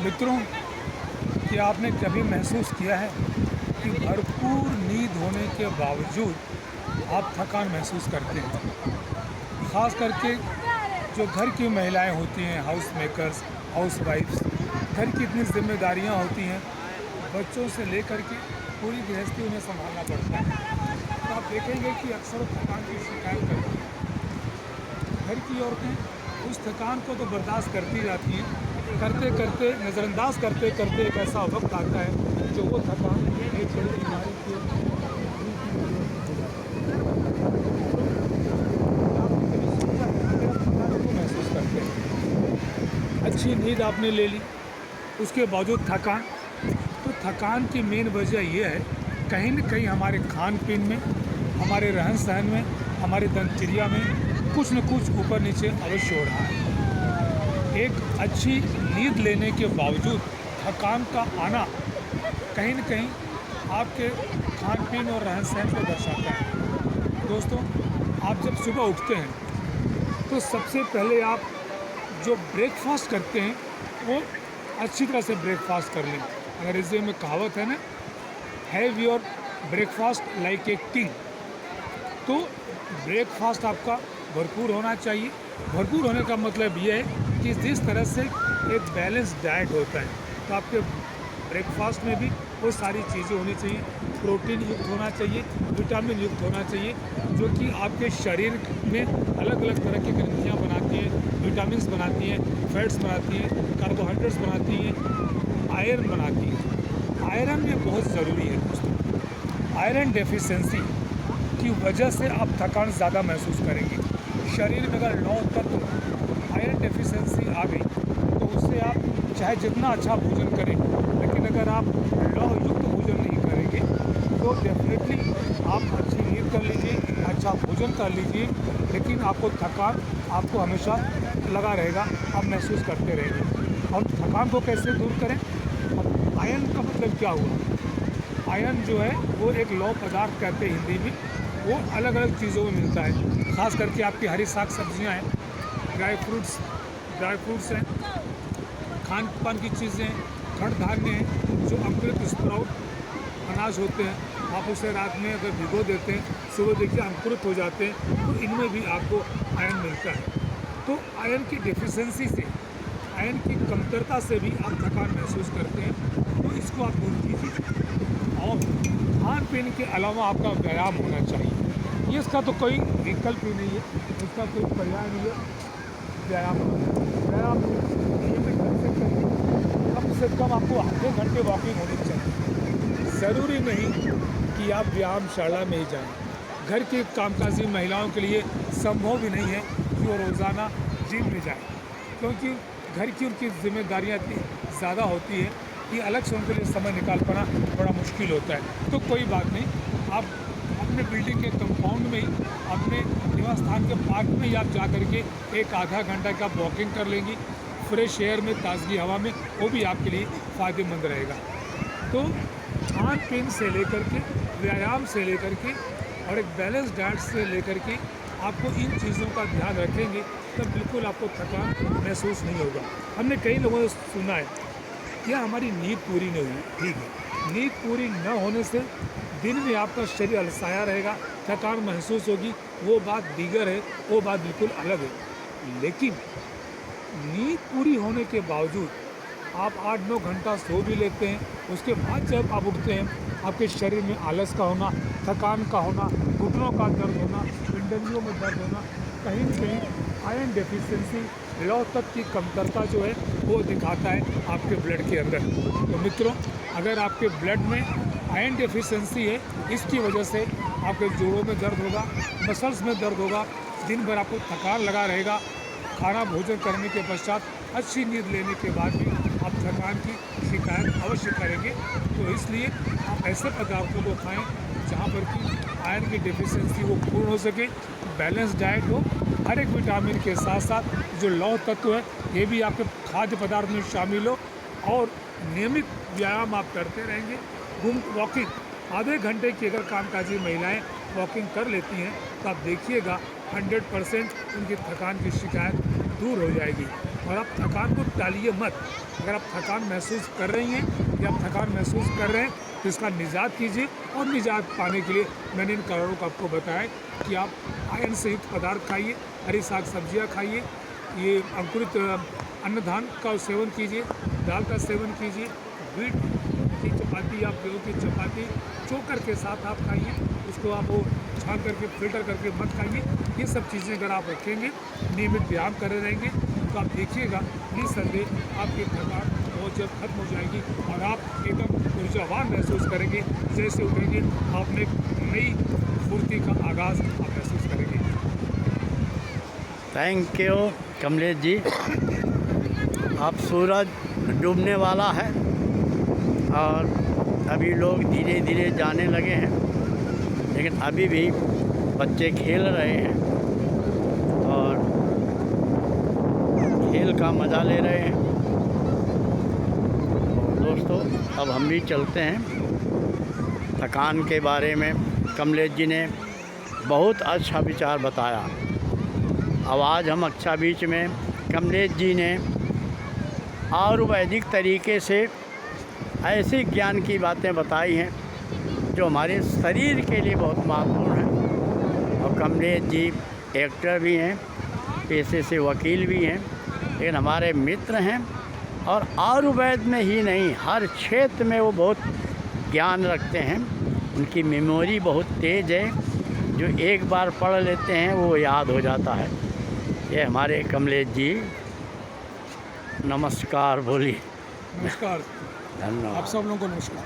मित्रों, क्या आपने कभी महसूस किया है कि भरपूर नींद होने के बावजूद आप थकान महसूस करते हैं? ख़ास करके जो घर की महिलाएं होती हैं, हाउस मेकर्स, हाउस वाइफ्स, घर की इतनी जिम्मेदारियां होती हैं, बच्चों से लेकर के पूरी गृहस्थी उन्हें संभालना पड़ता है। तो आप देखेंगे कि अक्सर थकान की शिकायत करती हैं। घर की औरतें उस थकान को तो बर्दाश्त करती जाती हैं, करते करते नज़रअंदाज करते करते एक ऐसा वक्त आता है जो वो थकान एक बड़ी बीमारी के रूप में परिवर्तित हो जाती है। आपने कभी सोचा है अगर आप थकान को महसूस करते हैं, अच्छी नींद आपने ले ली, उसके बावजूद थकान, तो थकान की मेन वजह यह है कहीं न कहीं हमारे खान पीन में, हमारे रहन सहन में, हमारी दिनचर्या में कुछ न कुछ ऊपर नीचे अवश्य हो रहा है। एक अच्छी नींद लेने के बावजूद थकान का आना कहीं न कहीं आपके खान पीन और रहन सहन को दर्शाता है। दोस्तों, आप जब सुबह उठते हैं तो सबसे पहले आप जो ब्रेकफास्ट करते हैं वो अच्छी तरह से ब्रेकफास्ट कर लें। अंग्रेजी में कहावत है ना, have your breakfast like a king. तो ब्रेकफास्ट आपका भरपूर होना चाहिए। भरपूर होने का मतलब ये है कि जिस तरह से एक बैलेंस डाइट होता है, तो आपके ब्रेकफास्ट में भी वो सारी चीज़ें होनी चाहिए। प्रोटीन युक्त होना चाहिए, विटामिन युक्त होना चाहिए, जो कि आपके शरीर में अलग अलग तरह की ग्रंथियाँ बनाती हैं, विटामिन्स बनाती हैं, फैट्स बनाती हैं, कार्बोहाइड्रेट्स बनाती हैं, आयरन बनाती हैं। आयरन भी बहुत ज़रूरी है दोस्तों। आयरन डेफिशिएंसी की वजह से आप थकान ज़्यादा महसूस करेंगे। शरीर में अगर 9 तत्व आयरन डेफिशिएंसी आ गई तो उससे आप चाहे जितना अच्छा भोजन करें, लेकिन अगर आप लौह युक्त भोजन नहीं करेंगे तो डेफिनेटली आप अच्छी नींद कर लीजिए, अच्छा भोजन कर लीजिए, लेकिन आपको थकान आपको हमेशा लगा रहेगा, आप महसूस करते रहेंगे। और थकान को कैसे दूर करें? अब आयरन का मतलब क्या हुआ? आयरन जो है वो एक लौह पदार्थ कहते हैं हिंदी में, वो अलग अलग चीज़ों में मिलता है। ख़ास करके आपकी हरी साग सब्जियां हैं, ड्राई फ्रूट्स हैं, खान पान की चीज़ें हैं, खड़ धान्य हैं, जो अंकुरित स्प्राउट अनाज होते हैं, आप उसे रात में अगर भिगो देते हैं, सुबह देखिए अंकुरित हो जाते हैं, तो इनमें भी आपको आयरन मिलता है। तो आयरन की डेफिशिएंसी से, आयरन की कमतरता से भी आप थकान महसूस करते हैं, तो इसको आप दूर कीजिए। और खान पीन के अलावा आपका व्यायाम होना चाहिए। ये इसका तो कोई विकल्प ही नहीं है, इसका कोई पर्याय नहीं है। व्यायाम नियमित ढंग से करिए। कम से कम आपको आधे घंटे वॉकिंग होनी चाहिए। ज़रूरी नहीं कि आप व्यायामशाला में ही जाएं। घर की कामकाजी महिलाओं के लिए संभव भी नहीं है कि वो रोज़ाना जिम में जाएं, क्योंकि घर की उनकी जिम्मेदारियाँ इतनी ज़्यादा होती है कि अलग से उनके लिए समय निकाल पाना बड़ा मुश्किल होता है। तो कोई बात नहीं, आप अपने बिल्डिंग के कंपाउंड में ही, अपने निवास स्थान के पार्क में ही आप जा करके एक आधा घंटा का वॉकिंग कर लेंगी, फ्रेश एयर में, ताज़गी हवा में, वो भी आपके लिए फ़ायदेमंद रहेगा। तो खान पीन से लेकर के, व्यायाम से लेकर के और एक बैलेंस डाइट से लेकर के आपको इन चीज़ों का ध्यान रखेंगे तब बिल्कुल आपको थकान महसूस नहीं होगा। हमने कई लोगों से सुना है कि हमारी नींद पूरी नहीं हुई। ठीक है, नींद पूरी न होने से दिन में आपका शरीर अलसाया रहेगा, थकान महसूस होगी, वो बात दीगर है, वो बात बिल्कुल अलग है। लेकिन नींद पूरी होने के बावजूद आप 8-9 घंटा सो भी लेते हैं, उसके बाद जब आप उठते हैं, आपके शरीर में आलस का होना, थकान का होना, घुटनों का दर्द होना, पिंडलियों में दर्द होना, कहीं न कहीं आयरन डेफिशिएंसी, लौह तत्व की कमतरता जो है वो दिखाता है आपके ब्लड के अंदर। तो मित्रों, अगर आपके ब्लड में आयरन डेफिशिएंसी है, इसकी वजह से आपके जोड़ों में दर्द होगा, मसल्स में दर्द होगा, दिन भर आपको थकान लगा रहेगा। खाना भोजन करने के पश्चात अच्छी नींद लेने के बाद भी आप थकान की शिकायत अवश्य करेंगे। तो इसलिए आप ऐसे पदार्थों को खाएं जहां पर कि आयरन की डेफिशिएंसी वो पूर्ण हो सके, बैलेंस डाइट हो, हर एक विटामिन के साथ साथ जो लौह तत्व है ये भी आपके खाद्य पदार्थ में शामिल हो, और नियमित व्यायाम आप करते रहेंगे। वॉकिंग आधे घंटे की अगर कामकाजी महिलाएं वॉकिंग कर लेती हैं तो आप देखिएगा 100% उनकी थकान की शिकायत दूर हो जाएगी। और आप थकान को टालिए मत। अगर आप थकान महसूस कर रही हैं या आप थकान महसूस कर रहे हैं तो इसका निजात कीजिए। और निजात पाने के लिए मैंने इन कारणों को आपको बताया कि आप आयरन से युक्त पदार्थ खाइए, हरी साग सब्जियाँ खाइए, ये अंकुरित अन्नधान का सेवन कीजिए, दाल का सेवन कीजिए, व्हीट की चपाती या गेहूँ की चपाती चोकर के साथ आप खाइए, उसको आप वो छान करके फिल्टर करके मत खाइए। ये सब चीज़ें अगर आप रखेंगे, नियमित व्यायाम करे रहेंगे तो आप देखिएगा निस्संदेह आपकी थकान बहुत जल्द खत्म हो जाएगी और आप एकदम ऊर्जावान महसूस करेंगे। जैसे उठेंगे आपने एक नई फुर्ती का आगाज़ आप महसूस करेंगे। Thank you Kamlesh ji. अब सूरज डूबने वाला है और अभी लोग धीरे धीरे जाने लगे हैं, लेकिन अभी भी बच्चे खेल रहे हैं और खेल का मज़ा ले रहे हैं। दोस्तों, अब हम भी चलते हैं। थकान के बारे में कमलेश जी ने बहुत अच्छा विचार बताया। अब आज हम अच्छा बीच में कमलेश जी ने आयुर्वेदिक तरीके से ऐसी ज्ञान की बातें बताई हैं जो हमारे शरीर के लिए बहुत महत्वपूर्ण है। और कमलेश जी एक्टर भी हैं, पेशे से वकील भी हैं, लेकिन हमारे मित्र हैं और आयुर्वेद में ही नहीं हर क्षेत्र में वो बहुत ज्ञान रखते हैं। उनकी मेमोरी बहुत तेज़ है, जो एक बार पढ़ लेते हैं वो याद हो जाता है। ये हमारे कमलेश जी, नमस्कार बोलिए। नमस्कार, धन्यवाद। आप सब लोगों को नमस्कार।